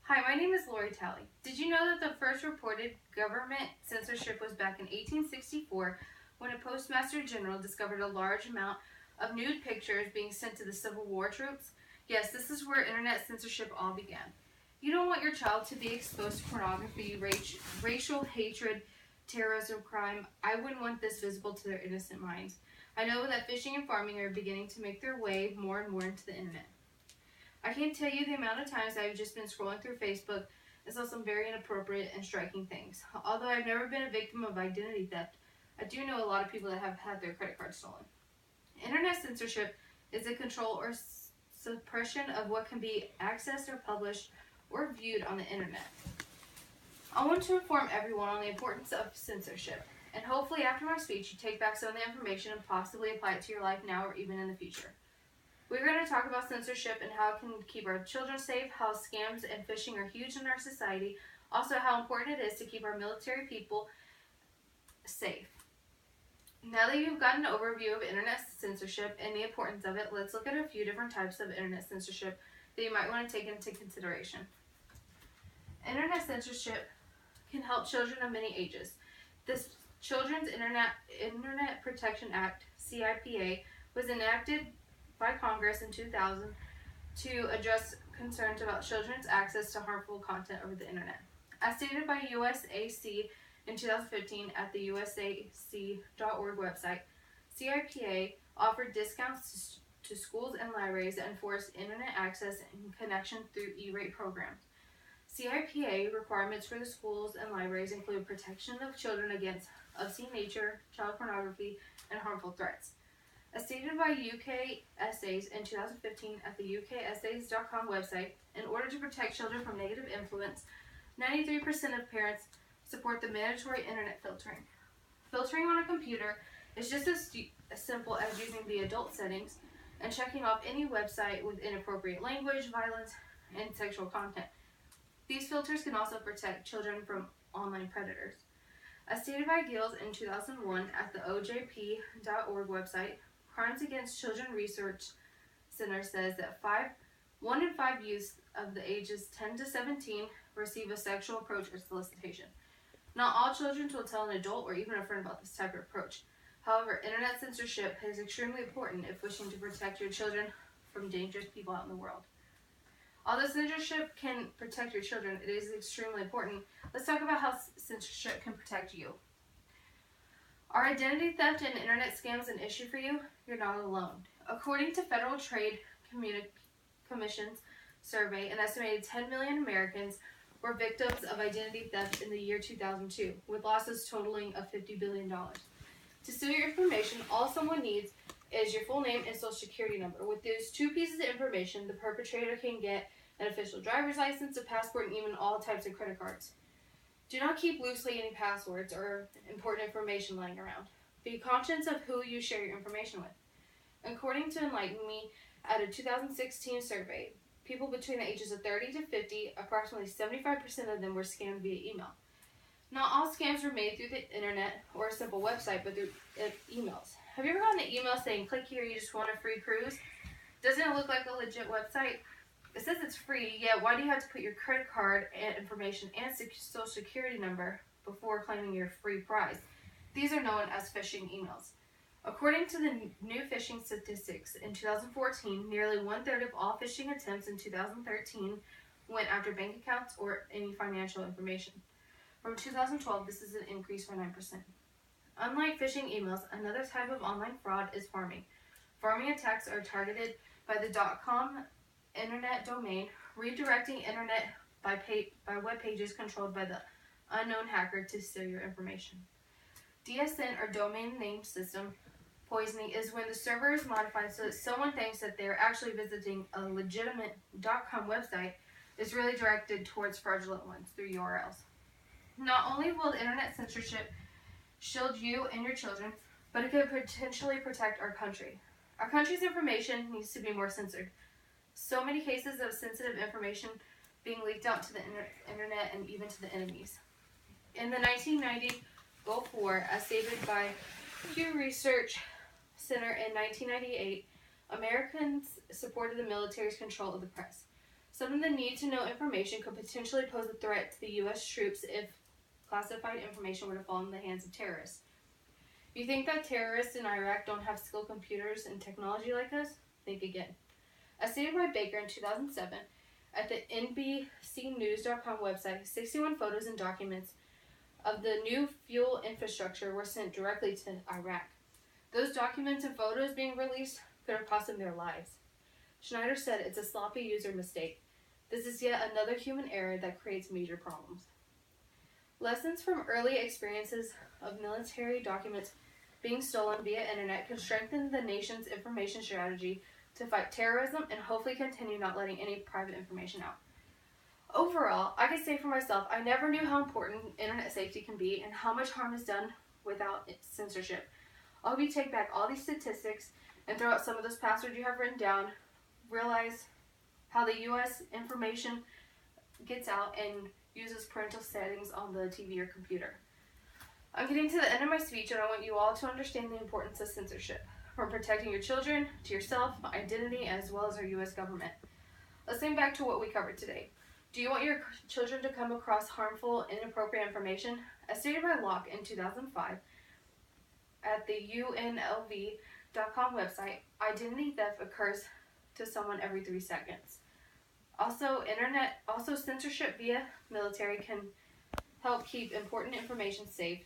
Hi, my name is Lori Talley. Did you know that the first reported government censorship was back in 1864 when a postmaster general discovered a large amount of nude pictures being sent to the Civil War troops? Yes, this is where internet censorship all began. You don't want your child to be exposed to pornography, racial hatred, terrorism, crime. I wouldn't want this visible to their innocent minds. I know that fishing and farming are beginning to make their way more and more into the internet. I can't tell you the amount of times I've just been scrolling through Facebook and saw some very inappropriate and striking things. Although I've never been a victim of identity theft, I do know a lot of people that have had their credit cards stolen. Internet censorship is the control or suppression of what can be accessed or published or viewed on the internet. I want to inform everyone on the importance of censorship, and hopefully after my speech you take back some of the information and possibly apply it to your life now or even in the future. We're going to talk about censorship and how it can keep our children safe, how scams and phishing are huge in our society, also how important it is to keep our military people safe. Now that you've gotten an overview of internet censorship and the importance of it, let's look at a few different types of internet censorship that you might want to take into consideration. Internet censorship can help children of many ages. This Children's Internet Protection Act, CIPA, was enacted by Congress in 2000 to address concerns about children's access to harmful content over the internet. As stated by USAC in 2015 at the usac.org website, CIPA offered discounts to schools and libraries that enforce internet access and connection through E-rate programs. CIPA requirements for the schools and libraries include protection of children against obscene nature, child pornography, and harmful threats. As stated by UK Essays in 2015 at the ukessays.com website, in order to protect children from negative influence, 93% of parents support the mandatory internet filtering. Filtering on a computer is just as simple as using the adult settings and checking off any website with inappropriate language, violence, and sexual content. These filters can also protect children from online predators. As stated by Gills in 2001 at the ojp.org website, Crimes Against Children Research Center says that 1 in 5 youths of the ages 10 to 17 receive a sexual approach or solicitation. Not all children will tell an adult or even a friend about this type of approach. However, internet censorship is extremely important if wishing to protect your children from dangerous people out in the world. Although censorship can protect your children, it is extremely important. Let's talk about how censorship can protect you. Are identity theft and internet scams an issue for you? You're not alone. According to Federal Trade Commission's survey, an estimated 10 million Americans were victims of identity theft in the year 2002, with losses totaling of $50 billion. To steal your information, all someone needs is your full name and social security number. With those two pieces of information, the perpetrator can get an official driver's license, a passport, and even all types of credit cards. Do not keep loosely any passwords or important information lying around. Be conscious of who you share your information with. According to Enlighten Me, at a 2016 survey, people between the ages of 30 to 50, approximately 75% of them were scammed via email. Not all scams were made through the internet or a simple website, but through emails. Have you ever gotten an email saying, click here, you just want a free cruise? Doesn't it look like a legit website? It says it's free, yet why do you have to put your credit card and information and social security number before claiming your free prize? These are known as phishing emails. According to the new phishing statistics, in 2014, nearly one-third of all phishing attempts in 2013 went after bank accounts or any financial information. From 2012, this is an increase by 9%. Unlike phishing emails, another type of online fraud is farming. Farming attacks are targeted by the .com internet domain, redirecting internet by web pages controlled by the unknown hacker to steal your information. DSN, or domain name system poisoning, is when the server is modified so that someone thinks that they're actually visiting a legitimate .com website is really directed towards fraudulent ones through URLs. Not only will internet censorship shield you and your children, but it could potentially protect our country. Our country's information needs to be more censored. So many cases of sensitive information being leaked out to the internet and even to the enemies. In the 1990 Gulf War, as stated by Pew Research Center in 1998, Americans supported the military's control of the press. Some of the need-to-know information could potentially pose a threat to the U.S. troops if classified information were to fall in the hands of terrorists. You think that terrorists in Iraq don't have skilled computers and technology like us? Think again. As stated by Baker in 2007, at the NBCnews.com website, 61 photos and documents of the new fuel infrastructure were sent directly to Iraq. Those documents and photos being released could have cost them their lives. Schneider said it's a sloppy user mistake. This is yet another human error that creates major problems. Lessons from early experiences of military documents being stolen via internet can strengthen the nation's information strategy to fight terrorism and hopefully continue not letting any private information out. Overall, I can say for myself, I never knew how important internet safety can be and how much harm is done without censorship. I hope you take back all these statistics and throw out some of those passwords you have written down, realize how the U.S. information gets out, and uses parental settings on the TV or computer. I'm getting to the end of my speech, and I want you all to understand the importance of censorship, from protecting your children to yourself, identity, as well as our U.S. government. Let's think back to what we covered today. Do you want your children to come across harmful, inappropriate information? As stated by Locke in 2005, at the UNLV.com website, identity theft occurs to someone every 3 seconds. Also, censorship via military can help keep important information safe.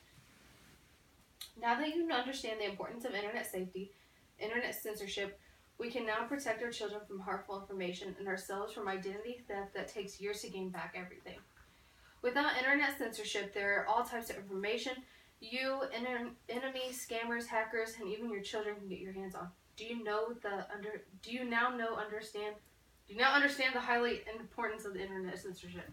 Now that you understand the importance of internet safety, internet censorship, we can now protect our children from harmful information and ourselves from identity theft that takes years to gain back everything. Without internet censorship, there are all types of information you, enemies, scammers, hackers, and even your children can get your hands on. Do you now understand the highly importance of the internet censorship?